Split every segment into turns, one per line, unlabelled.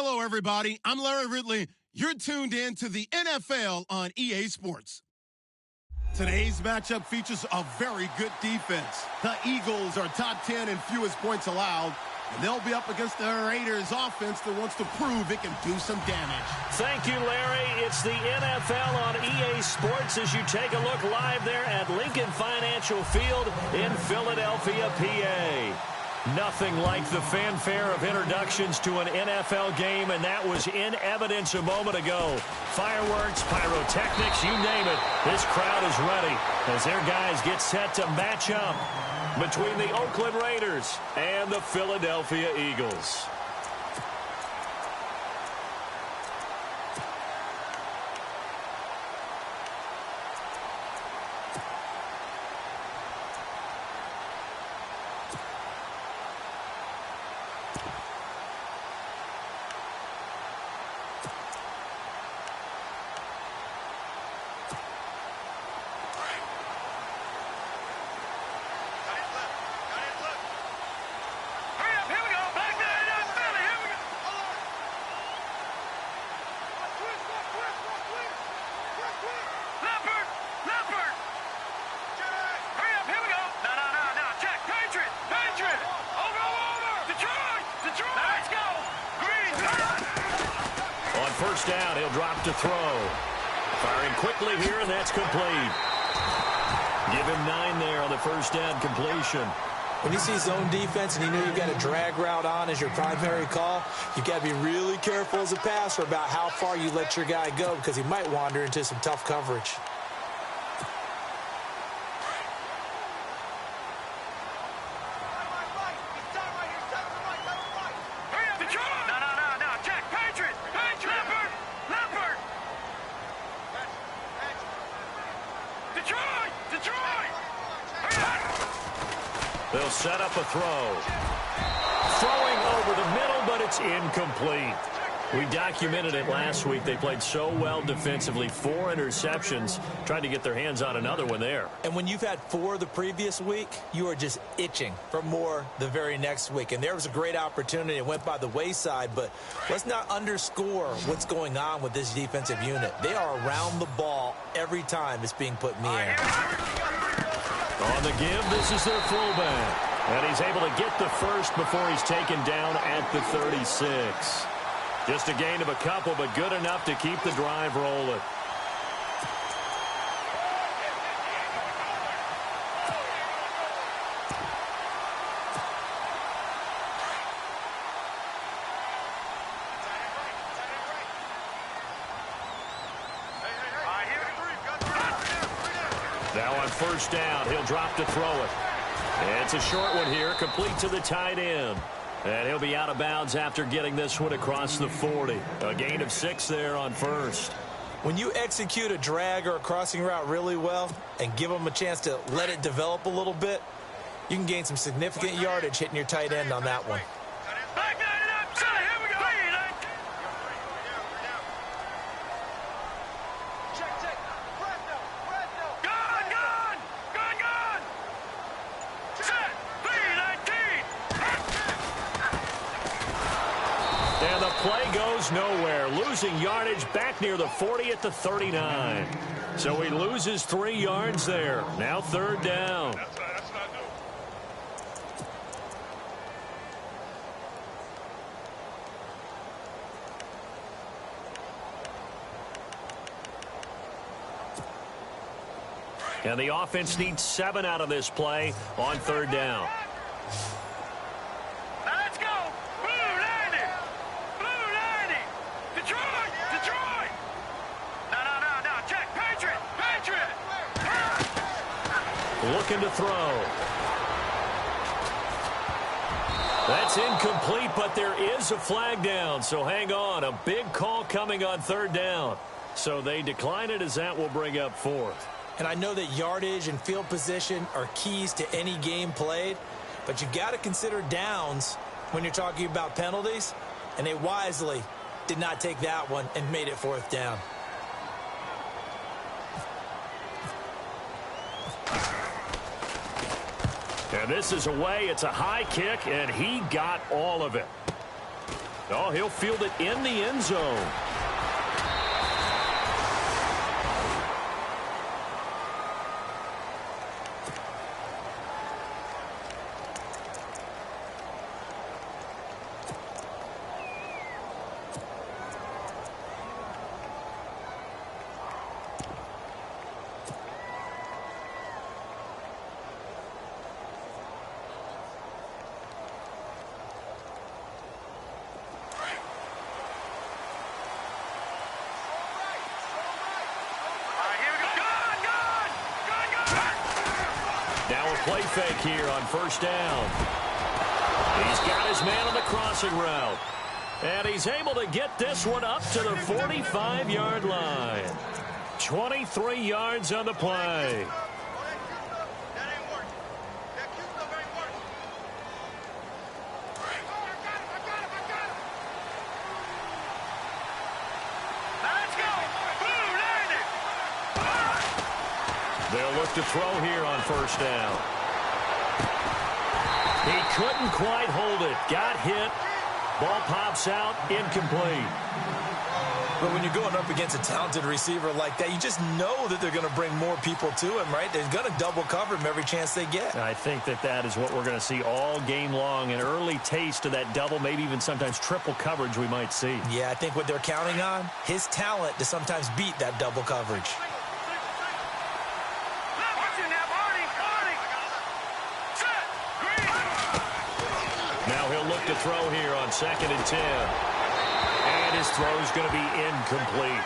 Hello, everybody. I'm Larry Ridley. You're tuned in to the NFL on EA Sports. Today's matchup features a very good defense. The Eagles are top 10 in fewest points allowed, and they'll be up against the Raiders offense that wants to prove it can do some damage.
Thank you, Larry. It's the NFL on EA Sports as you take a look live there at Lincoln Financial Field in Philadelphia, PA. Nothing like the fanfare of introductions to an NFL game, and that was in evidence a moment ago. Fireworks, pyrotechnics, you name it. This crowd is ready as their guys get set to match up between the Oakland Raiders and the Philadelphia Eagles. First down, he'll drop to throw. Firing quickly here, and that's complete. Give him 9 there on the first down completion.
When you see zone defense and you know you've got a drag route on as your primary call, you've got to be really careful as a passer about how far you let your guy go because he might wander into some tough coverage.
They'll set up a throw. Throwing over the middle, but it's incomplete. We documented it last week. They played so well defensively. 4 interceptions. Trying to get their hands on another one there.
And when you've had 4 the previous week, you are just itching for more the very next week. And there was a great opportunity. It went by the wayside, but let's not underscore what's going on with this defensive unit. They are around the ball every time it's being put in the air.
On the give, this is their fullback. And he's able to get the first before he's taken down at the 36. Just a gain of a couple, but good enough to keep the drive rolling. Now on first down, he'll drop to throw it. And it's a short one here, complete to the tight end. And he'll be out of bounds after getting this one across the 40. A gain of 6 there on first.
When you execute a drag or a crossing route really well and give them a chance to let it develop a little bit, you can gain some significant yardage hitting your tight end on that one.
And the play goes nowhere. Losing yardage back near the 40 at the 39. So he loses 3 yards there. Now third down. And the offense needs 7 out of this play on third down. Looking to throw. That's incomplete, but there is a flag down, so hang on. A big call coming on third down. So they decline it as that will bring up fourth.
And I know that yardage and field position are keys to any game played, but you've got to consider downs when you're talking about penalties, and they wisely did not take that one and made it fourth down. And this is away. It's a high kick, and he got all of it.
Oh, he'll field it in the end zone. Play fake here on first down. He's got his man on the crossing route. And he's able to get this one up to the 45-yard line. 23 yards on the play. They'll look to throw here on first down. He couldn't quite hold it. Got hit. Ball pops out. Incomplete.
But when you're going up against a talented receiver like that, you just know that they're going to bring more people to him, right? They're going to double cover him every chance they get.
I think that is what we're going to see all game long. An early taste of that double, maybe even sometimes triple coverage we might see.
Yeah, I think what they're counting on, his talent to sometimes beat that double coverage.
Now he'll look to throw here on 2nd and 10. And his throw is going to be incomplete.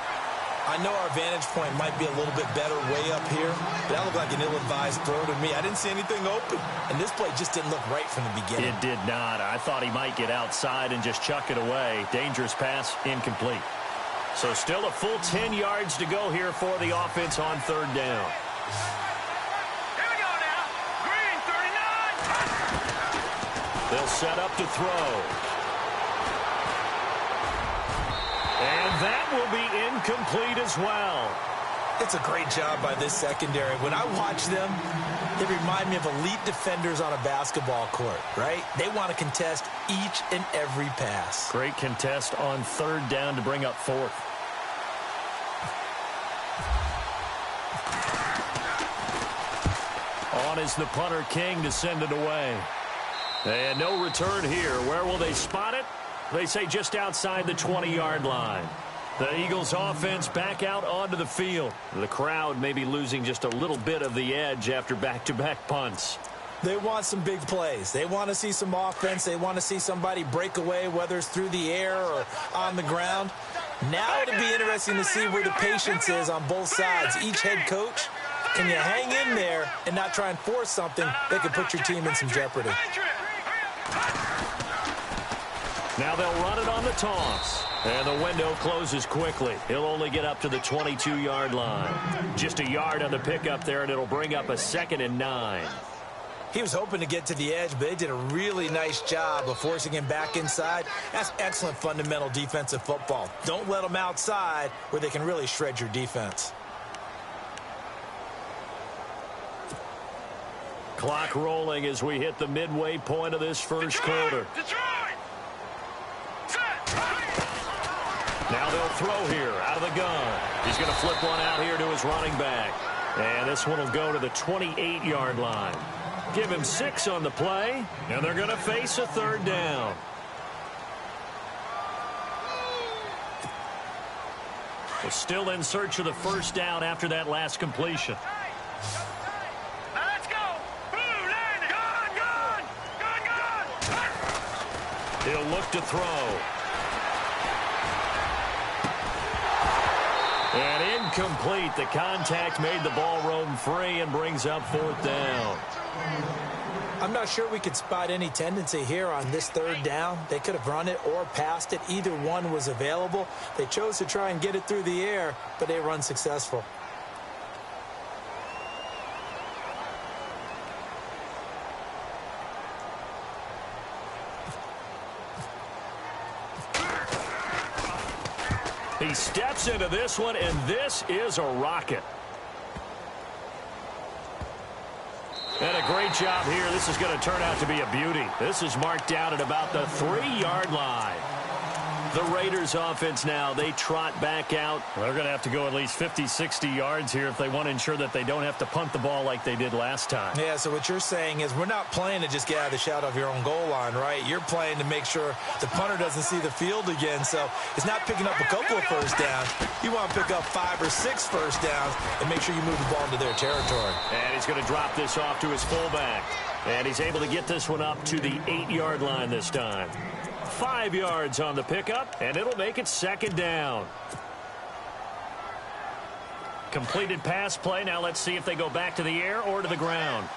I know our vantage point might be a little bit better way up here, but that looked like an ill-advised throw to me. I didn't see anything open, and this play just didn't look right from the beginning.
It did not. I thought he might get outside and just chuck it away. Dangerous pass, incomplete. So still a full 10 yards to go here for the offense on 3rd down. They'll set up to throw. And that will be incomplete as well.
It's a great job by this secondary. When I watch them, they remind me of elite defenders on a basketball court, right? They want to contest each and every pass.
Great contest on 3rd down to bring up 4th. On is the punter King to send it away. And no return here. Where will they spot it? They say just outside the 20-yard line. The Eagles offense back out onto the field. The crowd may be losing just a little bit of the edge after back-to-back punts.
They want some big plays. They want to see some offense. They want to see somebody break away, whether it's through the air or on the ground. Now it'll be interesting to see where the patience is on both sides. Each head coach, can you hang in there and not try and force something that could put your team in some jeopardy?
Now they'll run it on the toss. And the window closes quickly. He'll only get up to the 22-yard line. Just a yard on the pickup there, and it'll bring up a 2nd and 9.
He was hoping to get to the edge, but they did a really nice job of forcing him back inside. That's excellent fundamental defensive football. Don't let them outside where they can really shred your defense.
Clock rolling as we hit the midway point of this first quarter. Now they'll throw here out of the gun. He's going to flip one out here to his running back. And this one will go to the 28-yard line. Give him 6 on the play, and they're going to face a 3rd down. We're still in search of the first down after that last completion. He'll look to throw. And incomplete. The contact made the ball roam free and brings up 4th down.
I'm not sure we could spot any tendency here on this 3rd down. They could have run it or passed it. Either one was available. They chose to try and get it through the air, but they were unsuccessful.
He steps into this one, and this is a rocket. And a great job here. This is going to turn out to be a beauty. This is marked down at about the 3-yard line. The Raiders offense now, they trot back out.
They're going to have to go at least 50, 60 yards here if they want to ensure that they don't have to punt the ball like they did last time.
Yeah, so what you're saying is we're not playing to just get out of the shadow of your own goal line, right? You're playing to make sure the punter doesn't see the field again. So it's not picking up a couple of first downs. You want to pick up 5 or 6 first downs and make sure you move the ball into their territory.
And he's going to drop this off to his fullback. And he's able to get this one up to the 8-yard line this time. 5 yards on the pickup, and it'll make it second down. Completed pass play. Now let's see if they go back to the air or to the ground.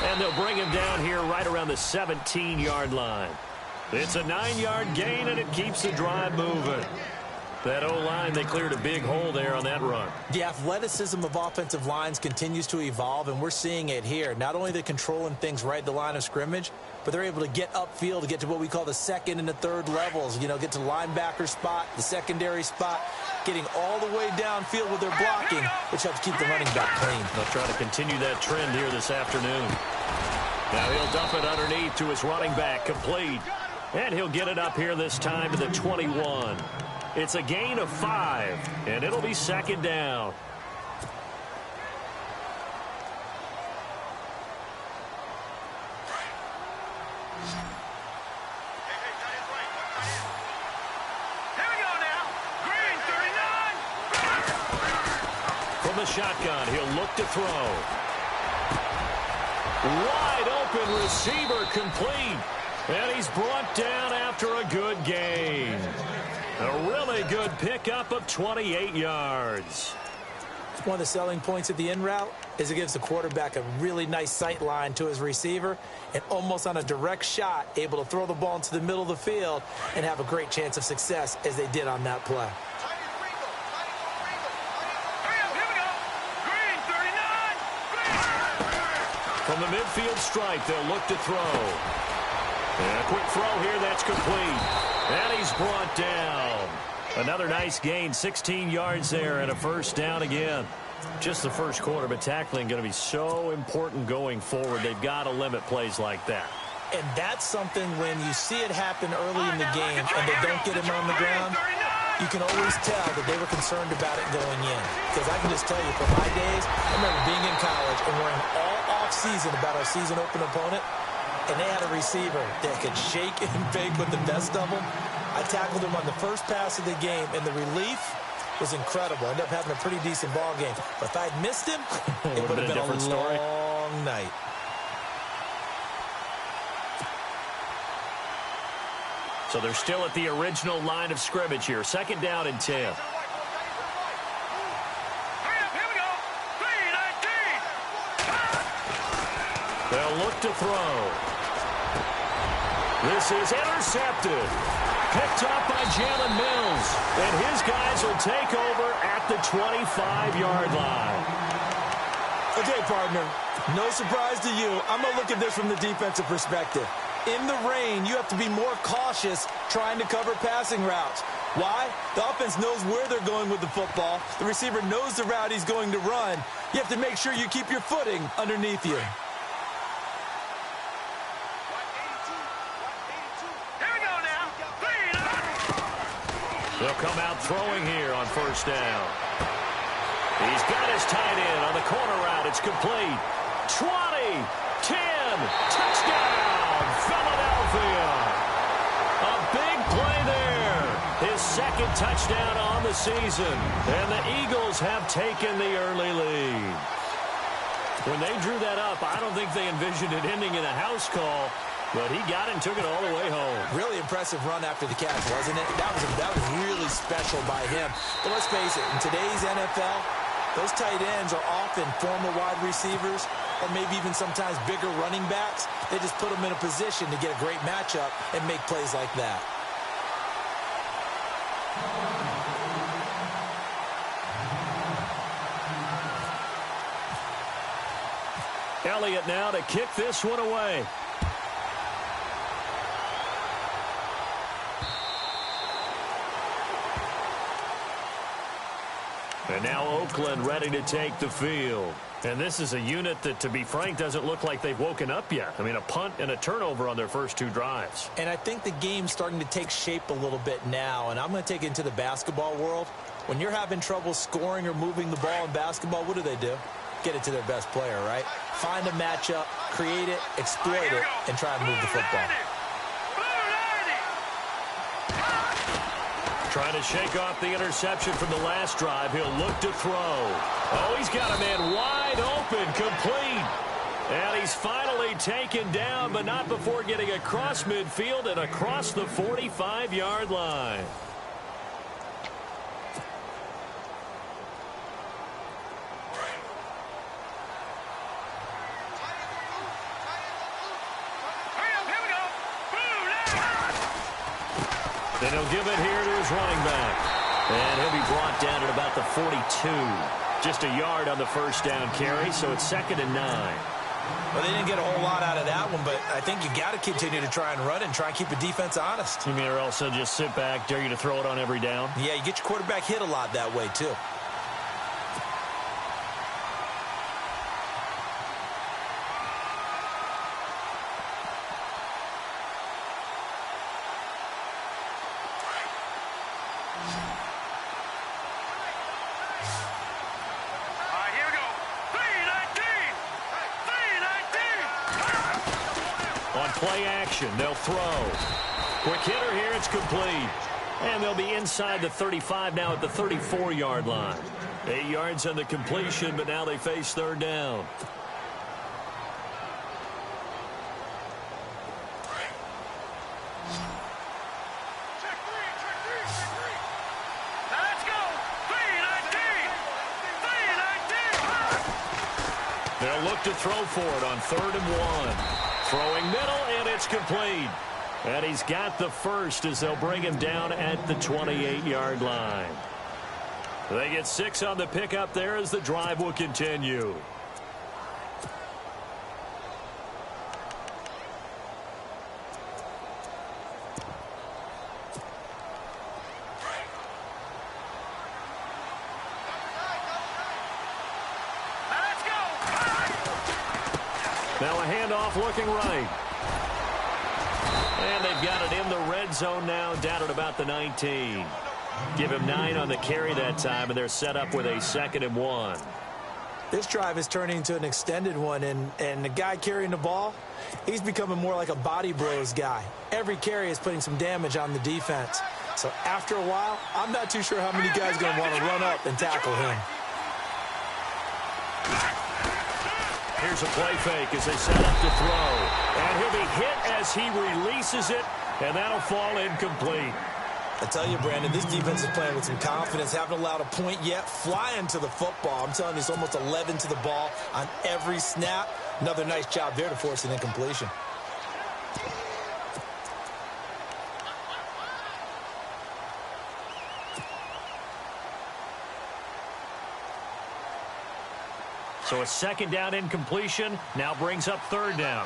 And they'll bring him down here right around the 17-yard line. It's a 9-yard gain, and it keeps the drive moving. That O-line, they cleared a big hole there on that run.
The athleticism of offensive lines continues to evolve, and we're seeing it here. Not only they're controlling things right at the line of scrimmage, but they're able to get upfield to get to what we call the second and the third levels. You know, get to linebacker spot, the secondary spot, getting all the way downfield with their blocking, which helps keep the running back clean.
They'll try to continue that trend here this afternoon. Now he'll dump it underneath to his running back, complete. And he'll get it up here this time to the 21. It's a gain of 5, and it'll be second down. From the shotgun, he'll look to throw. Wide open receiver, complete. And he's brought down after a good gain. A really good pickup of 28 yards.
One of the selling points at the in route is it gives the quarterback a really nice sight line to his receiver and almost on a direct shot able to throw the ball into the middle of the field and have a great chance of success as they did on that play.
From the midfield stripe, they'll look to throw. And a quick throw here, that's complete. And he's brought down. Another nice gain, 16 yards there, and a first down again. Just the first quarter, but tackling going to be so important going forward. They've got to limit plays like that.
And that's something when you see it happen early in the game and they don't get him on the ground, you can always tell that they were concerned about it going in. Because I can just tell you from my days, I remember being in college and worrying all off-season about our season open opponent, and they had a receiver that could shake and bake with the best of them. I tackled him on the first pass of the game, and the relief was incredible. I ended up having a pretty decent ball game. But if I'd missed him, it would have been a long night.
So they're still at the original line of scrimmage here. Second down and 10. They'll look to throw. This is intercepted. Picked up by Jalen Mills. And his guys will take over at the 25-yard line.
Okay, partner, no surprise to you. I'm going to look at this from the defensive perspective. In the rain, you have to be more cautious trying to cover passing routes. Why? The offense knows where they're going with the football. The receiver knows the route he's going to run. You have to make sure you keep your footing underneath you.
They'll come out throwing here on first down. He's got his tight end on the corner route. It's complete. 20, 10, touchdown, Philadelphia. A big play there. His second touchdown on the season. And the Eagles have taken the early lead. When they drew that up, I don't think they envisioned it ending in a house call. But he got it and took it all the way home.
Really impressive run after the catch, wasn't it? That was really special by him. But let's face it, in today's NFL, those tight ends are often former wide receivers or maybe even sometimes bigger running backs. They just put them in a position to get a great matchup and make plays like that.
Elliott now to kick this one away. And now Oakland ready to take the field.
And this is a unit that, to be frank, doesn't look like they've woken up yet. I mean, a punt and a turnover on their first 2 drives.
And I think the game's starting to take shape a little bit now, and I'm going to take it into the basketball world. When you're having trouble scoring or moving the ball in basketball, what do? Get it to their best player, right? Find a matchup, create it, exploit it, and try and move the football.
Trying to shake off the interception from the last drive. He'll look to throw. Oh, he's got a man wide open, complete. And he's finally taken down, but not before getting across midfield and across the 45-yard line. And he'll give it here to his running back. And he'll be brought down at about the 42. Just a yard on the first down carry, so it's 2nd and 9.
Well, they didn't get a whole lot out of that one, but I think you got to continue to try and run and try and keep the defense honest.
You mean, or else they'll just sit back, dare you to throw it on every down?
Yeah, you get your quarterback hit a lot that way, too.
Play action. They'll throw. Quick hitter here. It's complete. And they'll be inside the 35 now at the 34-yard line. 8 yards on the completion, but now they face 3rd down. They'll look to throw for it on 3rd and 1. Throwing middle, and it's complete. And he's got the first as they'll bring him down at the 28-yard line. They get 6 on the pickup there as the drive will continue. Now a handoff looking right. And they've got it in the red zone now, down at about the 19. Give him 9 on the carry that time, and they're set up with a 2nd and 1.
This drive is turning into an extended one, and the guy carrying the ball, he's becoming more like a body blows guy. Every carry is putting some damage on the defense. So after a while, I'm not too sure how many guys are going to want to run up and tackle him.
Here's a play fake as they set up to throw. And he'll be hit as he releases it, and that'll fall incomplete.
I tell you, Brandon, this defense is playing with some confidence. Haven't allowed a point yet. Flying to the football. I'm telling you, it's almost 11 to the ball on every snap. Another nice job there to force an incompletion.
So a 2nd down incompletion now brings up 3rd down.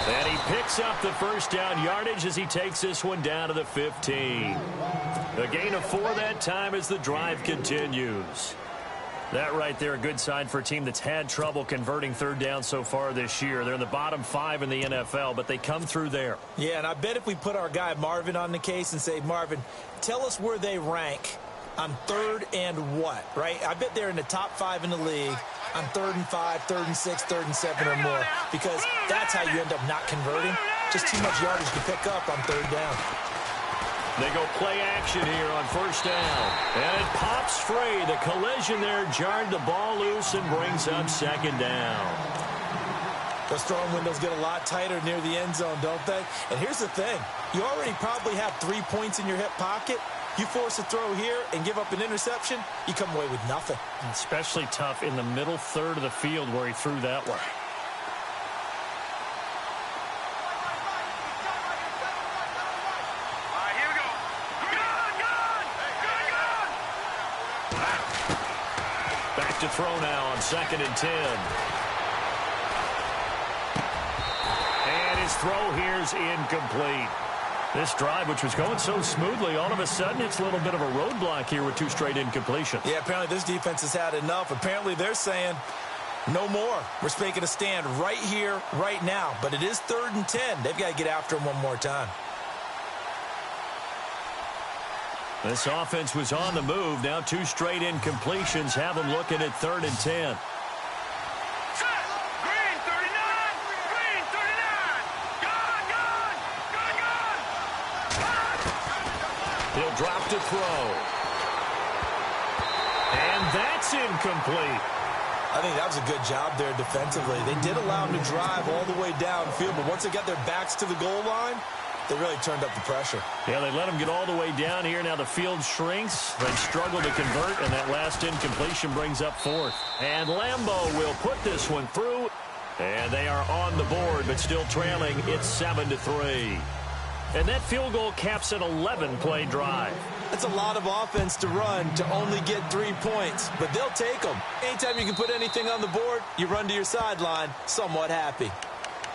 And he picks up the first down yardage as he takes this one down to the 15. A gain of 4 that time as the drive continues. That right there, a good sign for a team that's had trouble converting 3rd down so far this year. They're in the bottom 5 in the NFL, but they come through there.
Yeah, and I bet if we put our guy Marvin on the case and say, Marvin, tell us where they rank on 3rd and what, right? I bet they're in the top 5 in the league on 3rd and 5, 3rd and 6, 3rd and 7 or more, because that's how you end up not converting. Just too much yardage to pick up on 3rd down.
They go play action here on 1st down. And it pops free. The collision there jarred the ball loose and brings up 2nd down.
Those throwing windows get a lot tighter near the end zone, don't they? And here's the thing. You already probably have 3 points in your hip pocket. You force a throw here and give up an interception, you come away with nothing.
Especially tough in the middle 3rd of the field where he threw that one.
To throw now on 2nd and 10. And his throw here's incomplete.
This drive, which was going so smoothly, all of a sudden it's a little bit of a roadblock here with 2 straight incompletions.
Yeah, apparently this defense has had enough. Apparently they're saying no more. We're making a stand right here, right now. But it is 3rd and 10. They've got to get after him one more time.
This offense was on the move. Now 2 straight incompletions have them looking at 3rd and 10. He'll drop to throw. And that's incomplete.
I think that was a good job there defensively. They did allow him to drive all the way downfield, but once they got their backs to the goal line, they really turned up the pressure.
Yeah, they let him get all the way down here. Now the field shrinks. They struggle to convert, and that last incompletion brings up 4th. And Lambeau will put this one through. And they are on the board, but still trailing. It's 7-3. And that field goal caps an 11-play drive.
That's a lot of offense to run to only get 3 points, but they'll take them. Anytime you can put anything on the board, you run to your sideline somewhat happy.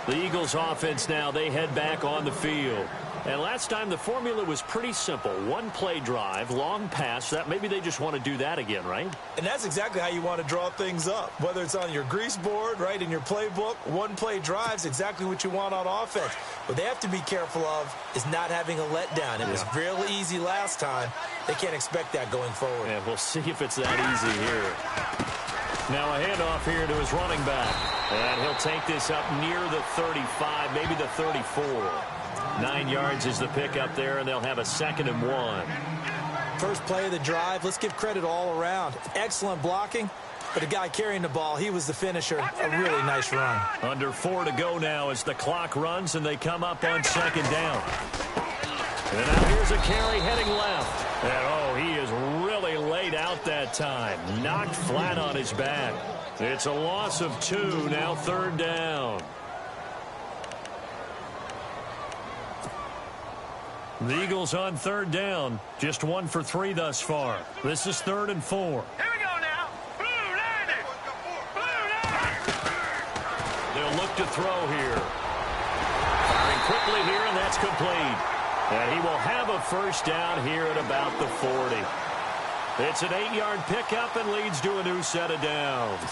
The Eagles offense now, they head back on the field. And last time the formula was pretty simple. 1-play drive, long pass. That maybe they just want to do that again, right?
And that's exactly how you want to draw things up. Whether it's on your grease board, right, in your playbook, 1-play drive's exactly what you want on offense. What they have to be careful of is not having a letdown. It was real easy last time. They can't expect that going forward.
Yeah, we'll see if it's that easy here. Now a handoff here to his running back. And he'll take this up near the 35, maybe the 34. 9 yards is the pickup there, and they'll have a 2nd and 1.
First play of the drive, let's give credit all around. Excellent blocking, but the guy carrying the ball, he was the finisher. A really nice run.
Under 4 to go now as the clock runs, and they come up on 2nd down. And now here's a carry heading left. And, oh, he is really laid out that time. Knocked flat on his back. It's a loss of 2, now 3rd down. The Eagles on 3rd down. Just 1 for 3 thus far. This is 3rd and 4.
Here we go now. Blue Niners. Blue Niners.
They'll look to throw here. Firing quickly here, and that's complete. And he will have a 1st down here at about the 40. It's an 8-yard pickup and leads to a new set of downs.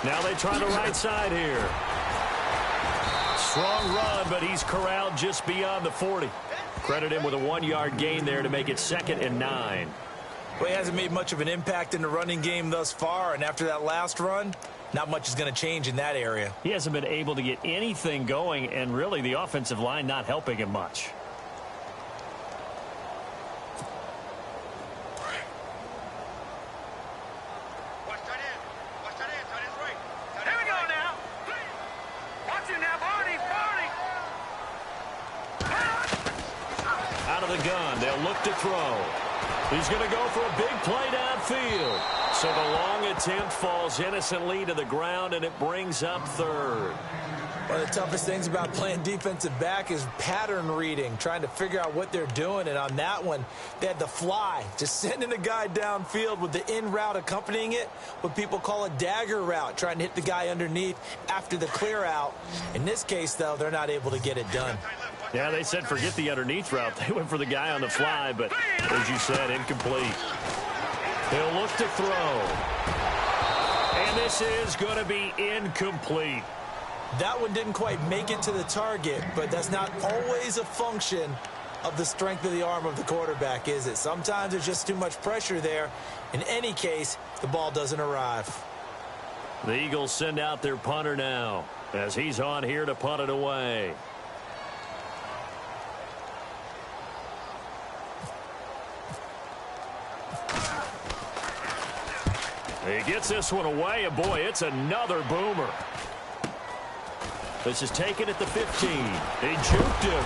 Now they try the right side here. Strong run, but he's corralled just beyond the 40. Credit him with a 1-yard gain there to make it 2nd and 9.
Well, he hasn't made much of an impact in the running game thus far, and after that last run, not much is going to change in that area.
He hasn't been able to get anything going, and really the offensive line not helping him much. Out of the gun, they'll look to throw. He's going to go for a big play downfield. So the long attempt falls innocently to the ground, and it brings up 3rd.
One of the toughest things about playing defensive back is pattern reading, trying to figure out what they're doing. And on that one, they had the fly, just sending a guy downfield with the in route accompanying it, what people call a dagger route, trying to hit the guy underneath after the clear out. In this case, though, they're not able to get it done.
Yeah, they said forget the underneath route. They went for the guy on the fly, but as you said, incomplete. He'll look to throw. And this is going to be incomplete.
That one didn't quite make it to the target, but that's not always a function of the strength of the arm of the quarterback, is it? Sometimes there's just too much pressure there. In any case, the ball doesn't arrive.
The Eagles send out their punter now as he's on here to punt it away. He gets this one away, and boy, it's another boomer. This is taken at the 15. He juked him.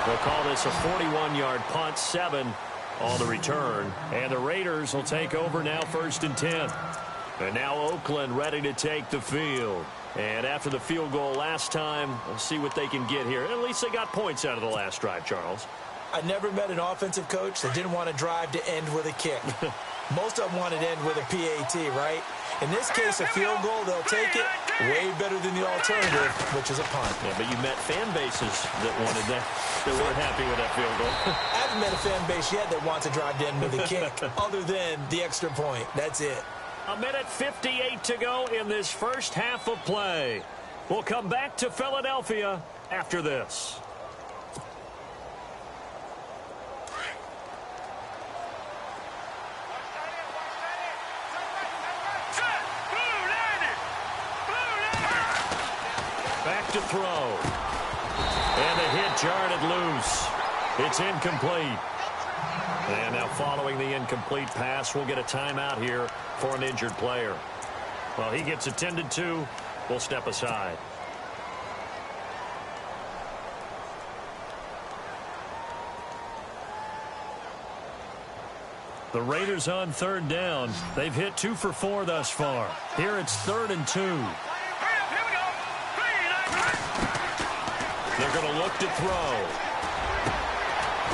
They'll call this a 41-yard punt, 7 on the return. And the Raiders will take over now 1st and 10. And now Oakland ready to take the field. And after the field goal last time, we'll see what they can get here. At least they got points out of the last drive, Charles.
I never met an offensive coach that didn't want to drive to end with a kick. Most of them want it in with a PAT, right? In this case, a field goal, they'll take it way better than the alternative, which is a punt.
Yeah, but you met fan bases that wanted that, that weren't happy with that field goal.
I haven't met a fan base yet that wants to drive in with a kick, other than the extra point. That's it.
A minute 58 to go in this first half of play. We'll come back to Philadelphia after this. Back to throw. And the hit jarred loose. It's incomplete. And now following the incomplete pass, we'll get a timeout here for an injured player. Well, he gets attended to. We'll step aside. The Raiders on third down. They've hit 2 for 4 thus far. Here it's 3rd and 2. They're going to look to throw.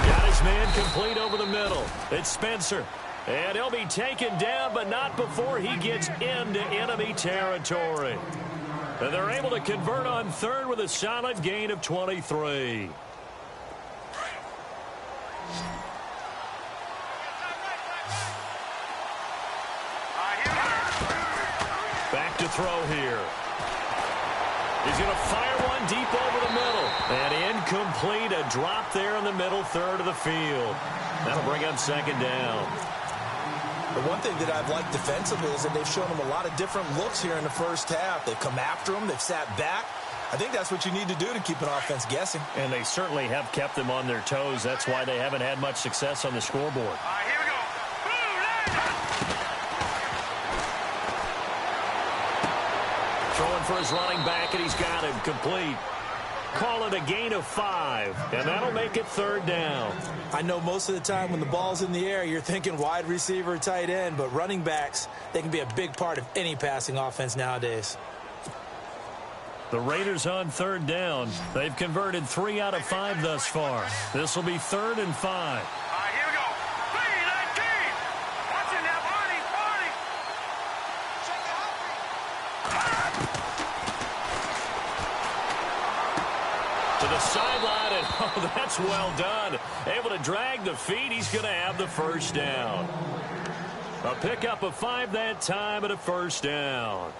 Got his man complete over the middle. It's Spencer. And he'll be taken down, but not before he gets into enemy territory. And they're able to convert on third with a solid gain of 23. Back to throw here. He's going to fire one deep over the middle. And incomplete, a drop there in the middle third of the field. That'll bring up 2nd down.
The one thing that I've liked defensively is that they've shown them a lot of different looks here in the first half. They've come after them. They've sat back. I think that's what you need to do to keep an offense guessing.
And they certainly have kept them on their toes. That's why they haven't had much success on the scoreboard.
Here we go.
Throwing for his running back, and he's got him complete. Call it a gain of 5, and that'll make it 3rd down.
I know most of the time when the ball's in the air, you're thinking wide receiver, tight end, but running backs, they can be a big part of any passing offense nowadays.
The Raiders on 3rd down. They've converted 3 out of 5 thus far. This will be 3rd and 5.
Here we go. 3-19. Watching that, Barney.
To the sideline, and oh, that's well done. Able to drag the feet. He's going to have the 1st down. A pickup of 5 that time and a 1st down.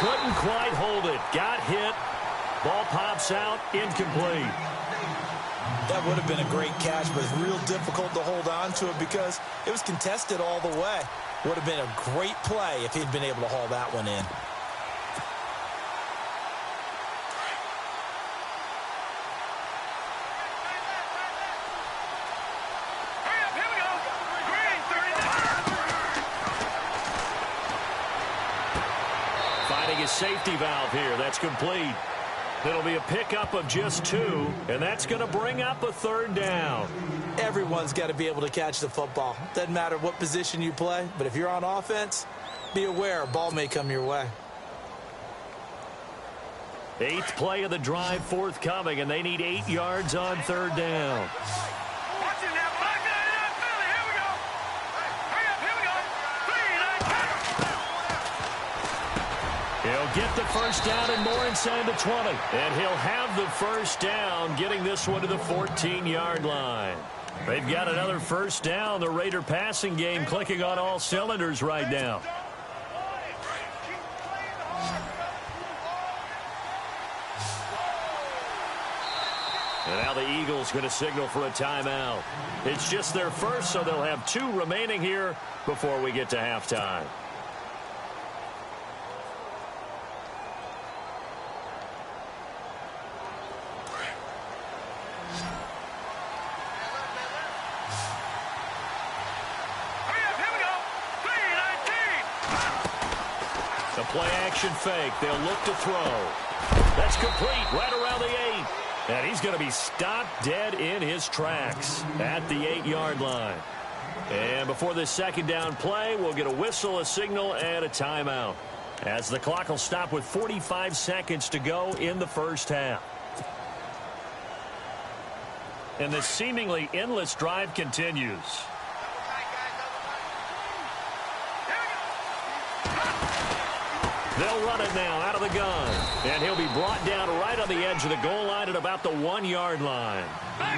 Couldn't quite hold it. Got hit. Ball pops out. Incomplete.
That would have been a great catch, but it's real difficult to hold on to it because it was contested all the way. Would have been a great play if he'd been able to haul that one in.
Finding a safety valve here. That's complete. It'll be a pickup of just 2, and that's going to bring up a 3rd down.
Everyone's got to be able to catch the football. Doesn't matter what position you play, but if you're on offense, be aware a ball may come your way.
8th play of the drive forthcoming, and they need 8 yards on 3rd down. He'll get the 1st down and more inside the 20. And he'll have the 1st down, getting this one to the 14-yard line. They've got another 1st down. The Raider passing game clicking on all cylinders right now. And now the Eagles going to signal for a timeout. It's just their first, so they'll have 2 remaining here before we get to halftime. The play-action fake. They'll look to throw. That's complete right around the 8. And he's going to be stopped dead in his tracks at the 8-yard line. And before this second down play, we'll get a whistle, a signal, and a timeout, as the clock will stop with 45 seconds to go in the first half. And this seemingly endless drive continues. They'll run it now out of the gun. And he'll be brought down right on the edge of the goal line at about the 1-yard line.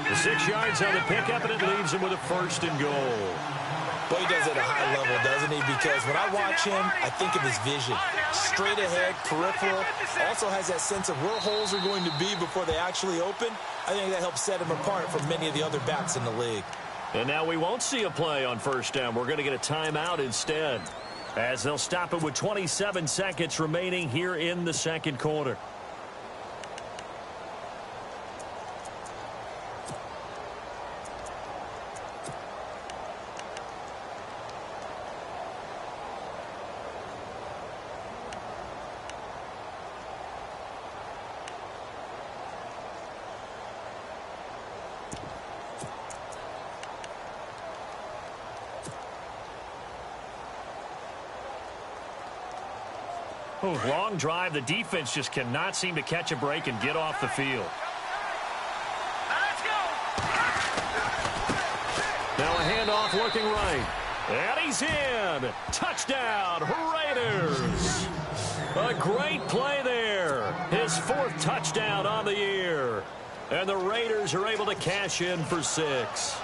The 6 yards on the pickup, and it leaves him with a first and goal.
Boy, he does it at a high level, doesn't he? Because when I watch him, I think of his vision. Straight ahead, peripheral. Also has that sense of where holes are going to be before they actually open. I think that helps set him apart from many of the other backs in the league.
And now we won't see a play on first down. We're going to get a timeout instead, as they'll stop it with 27 seconds remaining here in the second quarter. Long drive. The defense just cannot seem to catch a break and get off the field.
Let's go.
Now a handoff looking right. And he's in. Touchdown, Raiders. A great play there. His 4th touchdown on the year. And the Raiders are able to cash in for 6.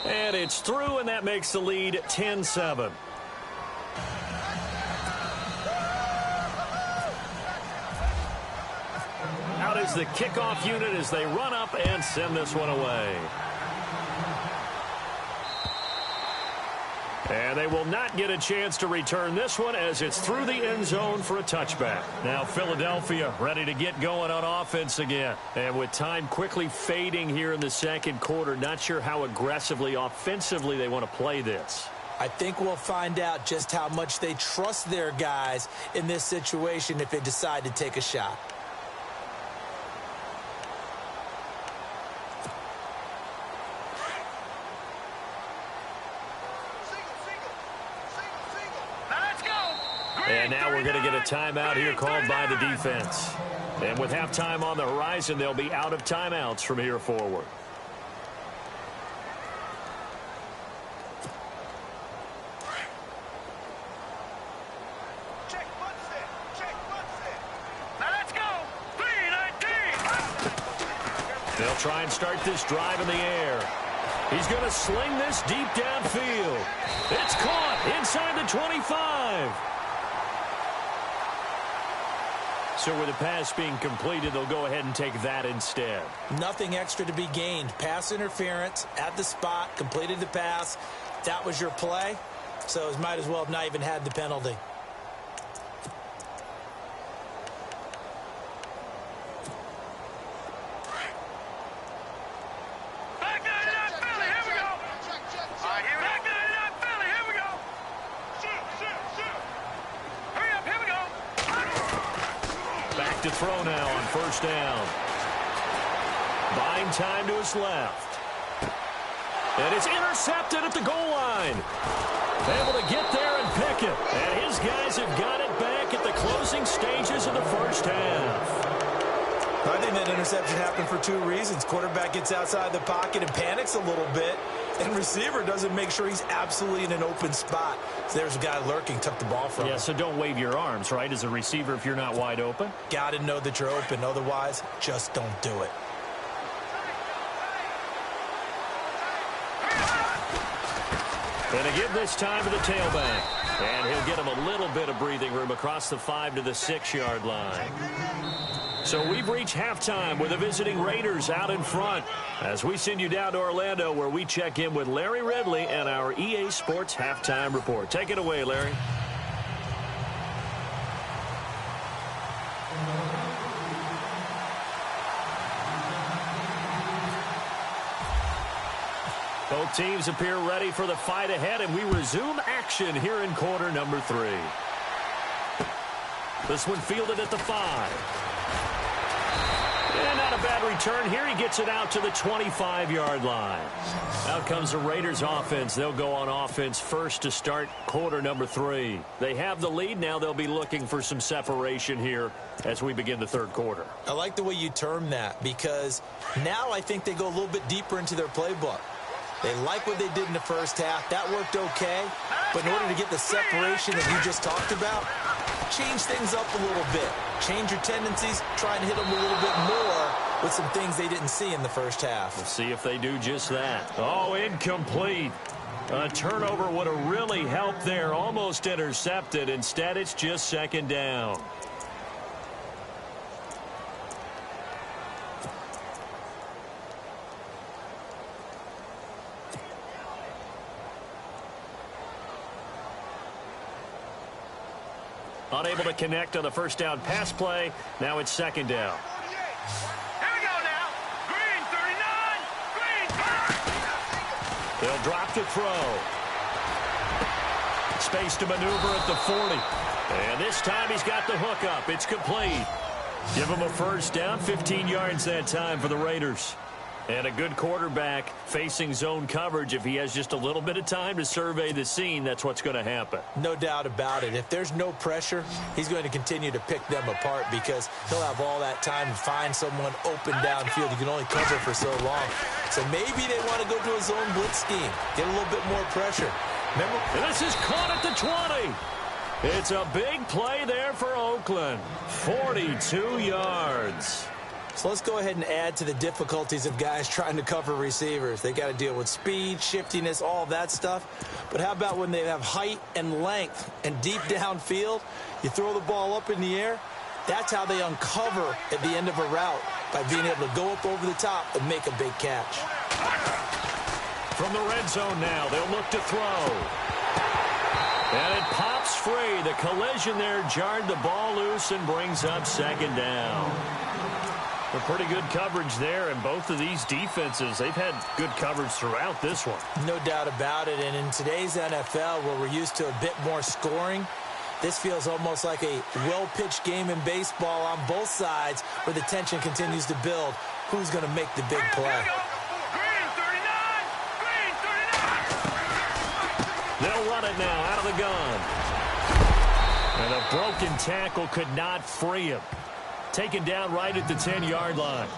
And it's through, and that makes the lead 10-7. Out is the kickoff unit as they run up and send this one away. And they will not get a chance to return this one as it's through the end zone for a touchback. Now Philadelphia ready to get going on offense again. And with time quickly fading here in the second quarter, not sure how aggressively, offensively they want to play this.
I think we'll find out just how much they trust their guys in this situation if they decide to take a shot.
And now we're going to get a timeout here called by the defense. And with halftime on the horizon, they'll be out of timeouts from here forward.
Let's go. 3-19.
They'll try and start this drive in the air. He's going to sling this deep downfield. It's caught inside the 25. So with the pass being completed, they'll go ahead and take that instead.
Nothing extra to be gained. Pass interference at the spot, completed the pass. That was your play, so it might as well have not even had the penalty.
Back to that Philly. Here we go. Back to that Philly. Here we go. Shoot. Hurry up. Here we go.
Back to throw now on first down. Buying time to his left. And it's intercepted at the goal line. Able to get there and pick it. And his guys have got it back at the closing stages of the first half.
I think that interception happened for 2 reasons. Quarterback gets outside the pocket and panics a little bit. And receiver doesn't make sure he's absolutely in an open spot. So there's a guy lurking, took the ball from him.
Yeah, so don't wave your arms, right, as a receiver if you're not wide open.
Got to know that you're open. Otherwise, just don't do it.
And again this time to the tailback. And he'll get him a little bit of breathing room across the 5 to the 6-yard line. So we've reached halftime with the visiting Raiders out in front as we send you down to Orlando where we check in with Larry Ridley and our EA Sports Halftime Report. Take it away, Larry. Both teams appear ready for the fight ahead, and we resume action here in quarter number 3.
This one fielded at the 5. And not a bad return here. He gets it out to the 25-yard line. Out comes the Raiders offense. They'll go on offense first to start quarter number 3. They have the lead. Now they'll be looking for some separation here as we begin the third quarter.
I like the way you term that, because now I think they go a little bit deeper into their playbook. They like what they did in the first half. That worked okay. But in order to get the separation that you just talked about, change things up a little bit. Change your tendencies, try and hit them a little bit more with some things they didn't see in the first half.
We'll see if they do just that. Oh, incomplete. A turnover would have really helped there. Almost intercepted. Instead, it's just second down. Unable to connect on the first down pass play. Now it's second down.
Here we go now. Green 39. Green 30.
They'll drop to throw. Space to maneuver at the 40. And this time he's got the hook up. It's complete. Give him a first down. 15 yards that time for the Raiders. And a good quarterback facing zone coverage. If he has just a little bit of time to survey the scene, that's what's going to happen.
No doubt about it. If there's no pressure, he's going to continue to pick them apart because he'll have all that time to find someone open downfield. You can only cover for so long. So maybe they want to go to a zone blitz scheme, get a little bit more pressure. Remember?
And this is caught at the 20. It's a big play there for Oakland. 42 yards.
So let's go ahead and add to the difficulties of guys trying to cover receivers. They got to deal with speed, shiftiness, all of that stuff. But how about when they have height and length and deep downfield? You throw the ball up in the air. That's how they uncover at the end of a route, by being able to go up over the top and make a big catch.
From the red zone now, they'll look to throw. And it pops free. The collision there jarred the ball loose and brings up second down. A pretty good coverage there, and both of these defenses, they've had good coverage throughout this one.
No doubt about it, and in today's NFL, where we're used to a bit more scoring, this feels almost like a well-pitched game in baseball on both sides, where the tension continues to build. Who's going to make the big play?
Green 39. Green 39.
They'll run it now out of the gun. And a broken tackle could not free him. Taken down right at the 10-yard line.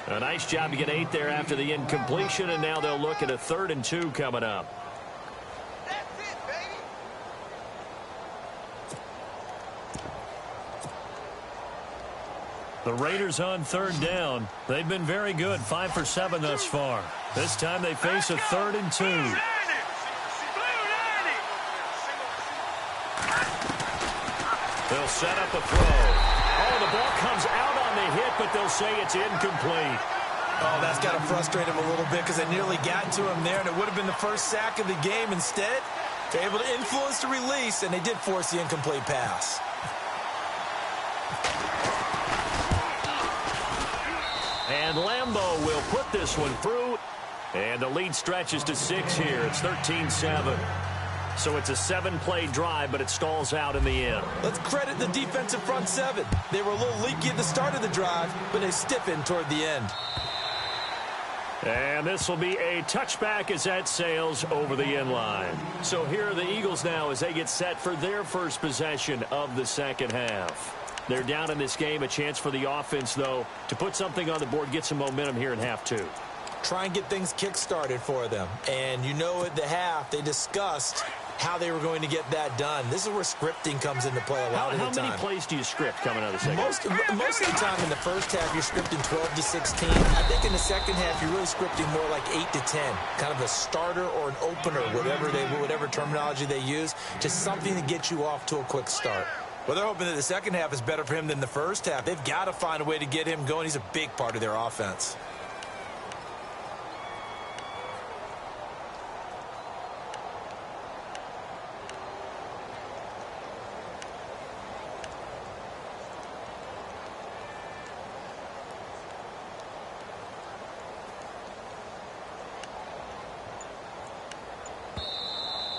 A nice job to get 8 there after the incompletion, and now they'll look at a 3rd and 2 coming up.
That's it, baby.
The Raiders on 3rd down. They've been very good, 5 for 7 thus far. This time they face a 3rd and 2. They'll set up a throw. Oh, the ball comes out on the hit, but they'll say it's incomplete.
Oh, that's got to frustrate him a little bit because they nearly got to him there, and it would have been the first sack of the game. Instead, they're able to influence the release, and they did force the incomplete pass.
And Lambeau will put this one through, and the lead stretches to 6 here. It's 13-7. So it's a 7-play drive, but it stalls out in the end.
Let's credit the defensive front 7. They were a little leaky at the start of the drive, but they stiffened toward the end.
And this will be a touchback as that sails over the end line. So here are the Eagles now as they get set for their first possession of the second half. They're down in this game. A chance for the offense, though, to put something on the board, get some momentum here in half 2.
Try and get things kick-started for them. And you know at the half, they discussed how they were going to get that done. This is where scripting comes into play a lot of the time.
How many plays do you script coming out of the second half?
Most of the time in the first half, you're scripting 12 to 16. I think in the second half, you're really scripting more like 8 to 10. Kind of a starter or an opener, whatever terminology they use. Just something to get you off to a quick start. Well, they're hoping that the second half is better for him than the first half. They've got to find a way to get him going. He's a big part of their offense.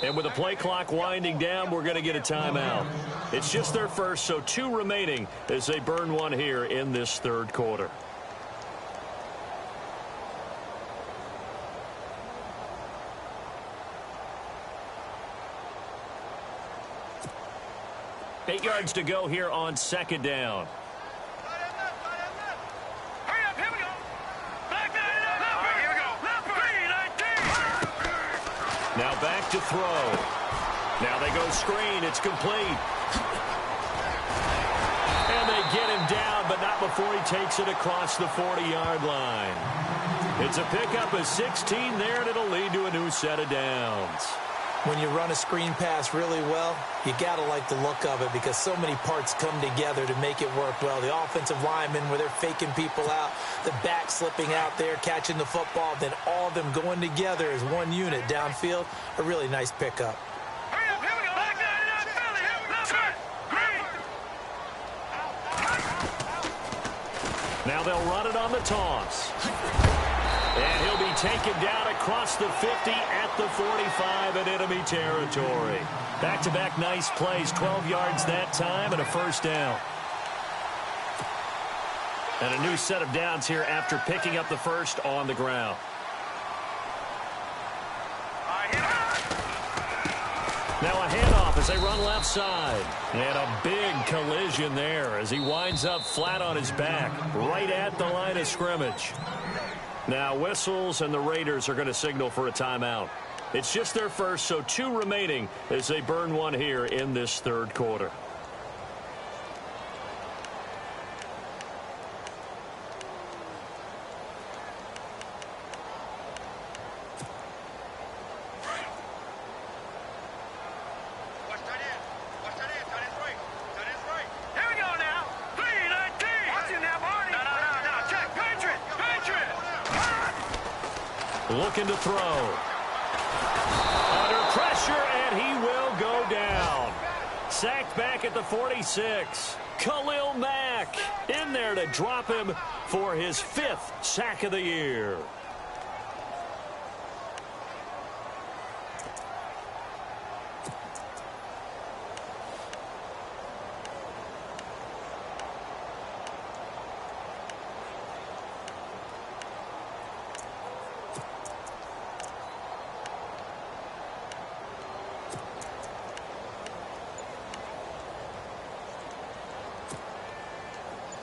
And with the play clock winding down, we're going to get a timeout. It's just their first, so 2 remaining as they burn one here in this third quarter. Eight yards to go here on second down.
Hurry up, here we go. Back there, here we go.
Now back to throw. Now they go screen. It's complete. And they get him down, but not before he takes it across the 40-yard line. It's a pickup of 16 there, and it'll lead to a new set of downs.
When you run a screen pass really well, you got to like the look of it because so many parts come together to make it work well. The offensive linemen, where they're faking people out, the back slipping out there, catching the football, then all of them going together as one unit downfield. A really nice pickup.
Hurry up, here we go. Back there, Philly, green.
Now they'll run it on the toss. And he'll be taken down across the 50 at the 45 in enemy territory. Back-to-back nice plays, 12 yards that time and a first down. And a new set of downs here after picking up the first on the ground. Now a handoff as they run left side. And a big collision there as he winds up flat on his back right at the line of scrimmage. Now whistles, and the Raiders are going to signal for a timeout. It's just their first, so 2 remaining as they burn one here in this third quarter. Looking to throw. Under pressure, and he will go down. Sacked back at the 46. Khalil Mack in there to drop him for his 5th sack of the year.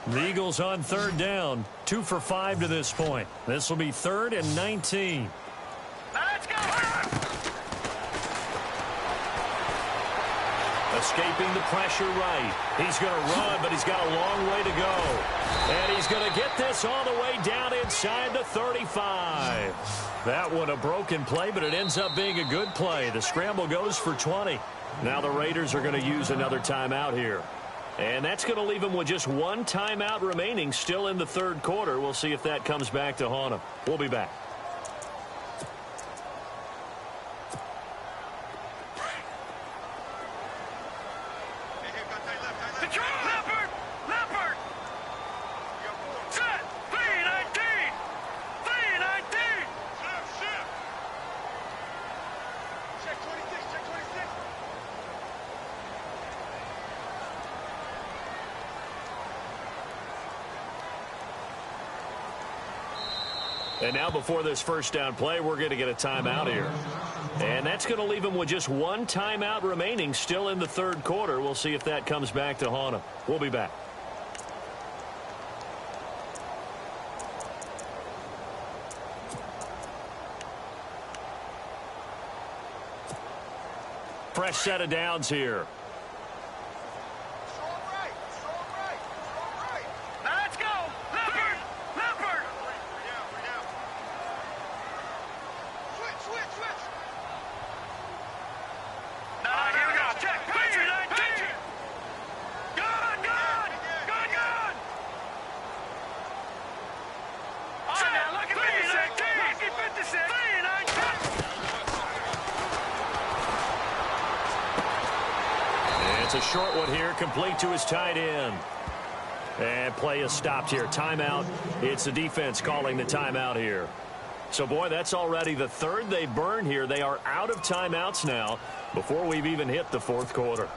The Eagles on third down, 2 for 5 to this point. This will be 3rd and 19.
Let's go!
Escaping the pressure right. He's going to run, but he's got a long way to go. And he's going to get this all the way down inside the 35. That one a broken play, but it ends up being a good play. The scramble goes for 20. Now the Raiders are going to use another timeout here. And that's going to leave them with just 1 timeout remaining still in the third quarter. We'll see if that comes back to haunt them. We'll be back.
Leopard! Set! 319! 319! Check 26, check 26.
And now before this first down play, we're going to get a timeout here. And that's going to leave them with just 1 timeout remaining still in the third quarter. We'll see if that comes back to haunt them. We'll be back. Fresh set of downs here.
Let's go! Leopard! Switch! Here we go. Check. 319! Good! Now look at 56! 319!
It's a short one here, complete to his tight end. And play is stopped here. Timeout. It's the defense calling the timeout here. So, boy, that's already the 3rd they burn here. They are out of timeouts now before we've even hit the 4th quarter.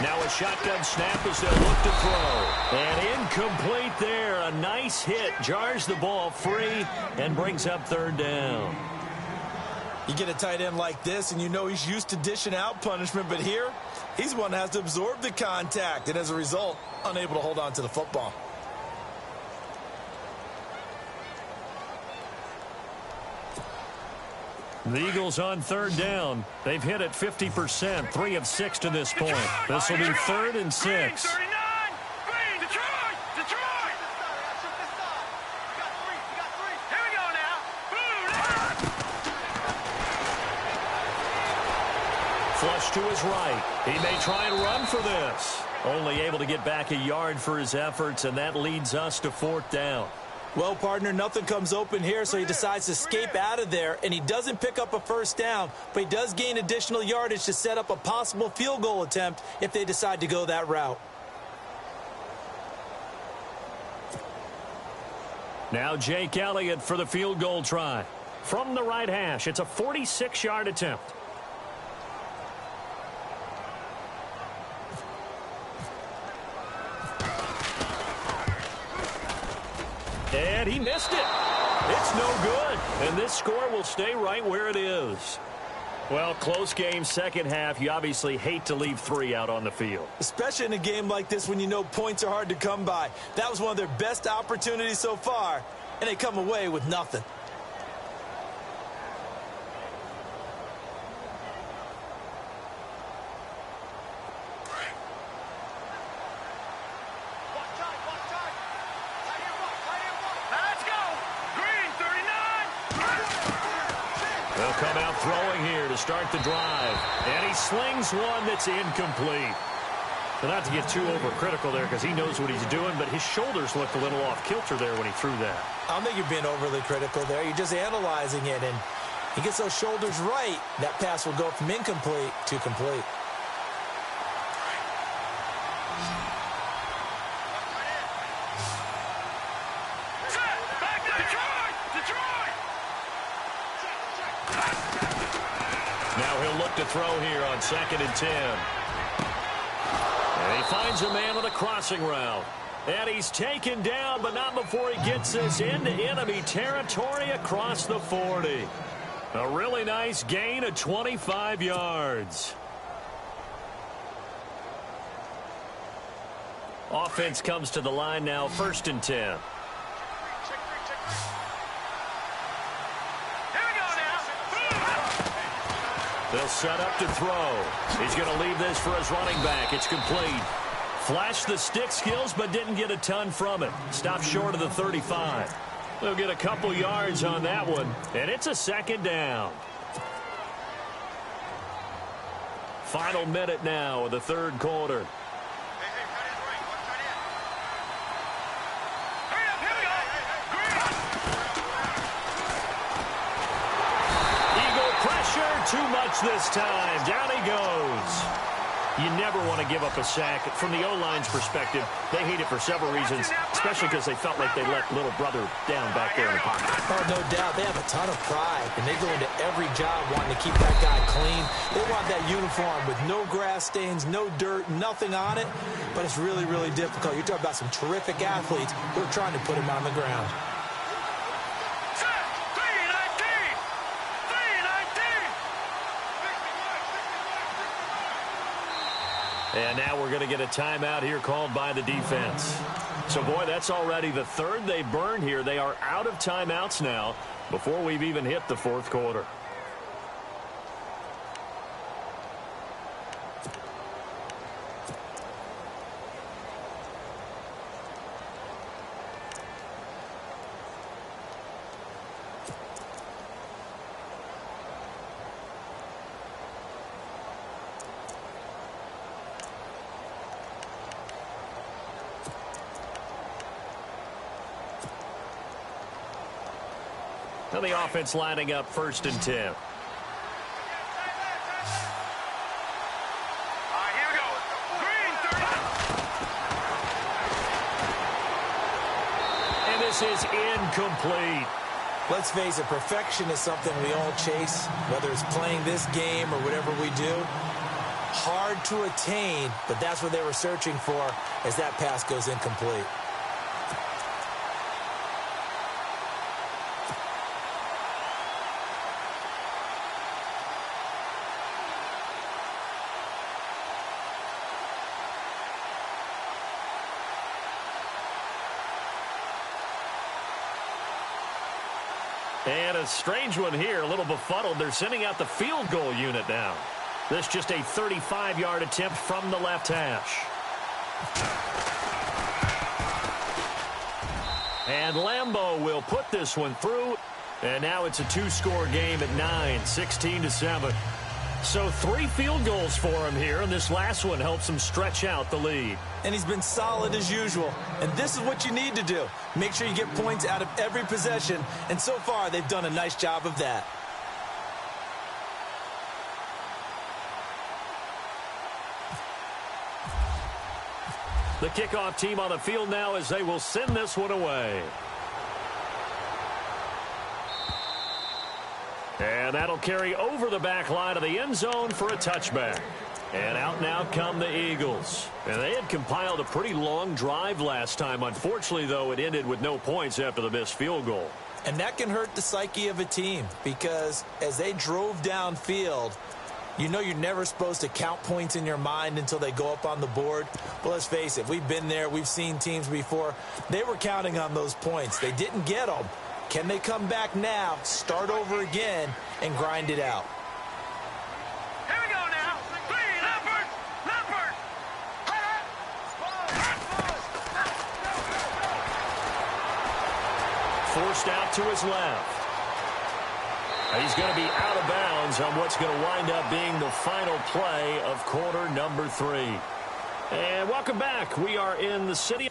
Now a shotgun snap as they'll look to throw. And incomplete there. A nice hit. Jars the ball free and brings up third down.
You get a tight end like this, and you know he's used to dishing out punishment. But here, he's one that has to absorb the contact. And as a result, unable to hold on to the football.
The Eagles on third down. They've hit it 50%, 3 of 6 to this point. This will be 3rd and 6. Flush to his right. He may try and run for this. Only able to get back a yard for his efforts, and that leads us to 4th down.
Well, partner, nothing comes open here, so he decides to escape out of there, and he doesn't pick up a first down, but he does gain additional yardage to set up a possible field goal attempt if they decide to go that route.
Now Jake Elliott for the field goal try. From the right hash, it's a 46-yard attempt. And he missed it. It's no good. And this score will stay right where it is. Well, close game, second half. You obviously hate to leave 3 out on the field.
Especially in a game like this when you know points are hard to come by. That was one of their best opportunities so far, and they come away with nothing.
They'll come out throwing here to start the drive. And he slings one that's incomplete. Well, not to get too overcritical there because he knows what he's doing, but his shoulders looked a little off kilter there when he threw that.
I don't think you're being overly critical there. You're just analyzing it, and he gets those shoulders right. That pass will go from incomplete to complete.
Now he'll look to throw here on 2nd and 10. And he finds a man on a crossing route. And he's taken down, but not before he gets this into enemy territory across the 40. A really nice gain of 25 yards. Offense comes to the line now, 1st and 10. They'll set up to throw. He's going to leave this for his running back. It's complete. Flashed the stick skills, but didn't get a ton from it. Stopped short of the 35. They'll get a couple yards on that one, and it's a 2nd down. Final minute now of the 3rd quarter. Too much this time. Down he goes. You never want to give up a sack. From the O-line's perspective, they hate it for several reasons, especially because they felt like they let little brother down back there in the pocket.
Oh, no doubt. They have a ton of pride, and they go into every job wanting to keep that guy clean. They want that uniform with no grass stains, no dirt, nothing on it, but it's really, really difficult. You're talking about some terrific athletes who are trying to put him on the ground.
And now we're going to get a timeout here called by the defense. So, boy, that's already the 3rd they burned here. They are out of timeouts now before we've even hit the 4th quarter. Now the offense lining up 1st and 10.
All right, here we go. Green, 30.
And this is incomplete.
Let's face it, perfection is something we all chase, whether it's playing this game or whatever we do. hard to attain, but that's what they were searching for as that pass goes incomplete.
And a strange one here, a little befuddled. They're sending out the field goal unit now. This just a 35-yard attempt from the left hash. And Lambeau will put this one through. And now it's a two-score game at 9, 16-7. So 3 field goals for him here, and this last one helps him stretch out the lead.
And he's been solid as usual. And this is what you need to do. Make sure you get points out of every possession. And so far, they've done a nice job of that.
The kickoff team on the field now as they will send this one away. And that'll carry over the back line of the end zone for a touchback. And out now come the Eagles. And they had compiled a pretty long drive last time. Unfortunately, though, it ended with no points after the missed field goal.
And that can hurt the psyche of a team because as they drove downfield, you know you're never supposed to count points in your mind until they go up on the board. But let's face it, we've been there. We've seen teams before. They were counting on those points. They didn't get them. Can they come back now, start over again, and grind it out?
Here we go now. Three, Leopard, Leopard.
Forced out to his left. He's going to be out of bounds on what's going to wind up being the final play of quarter number 3. And welcome back. We are in the city.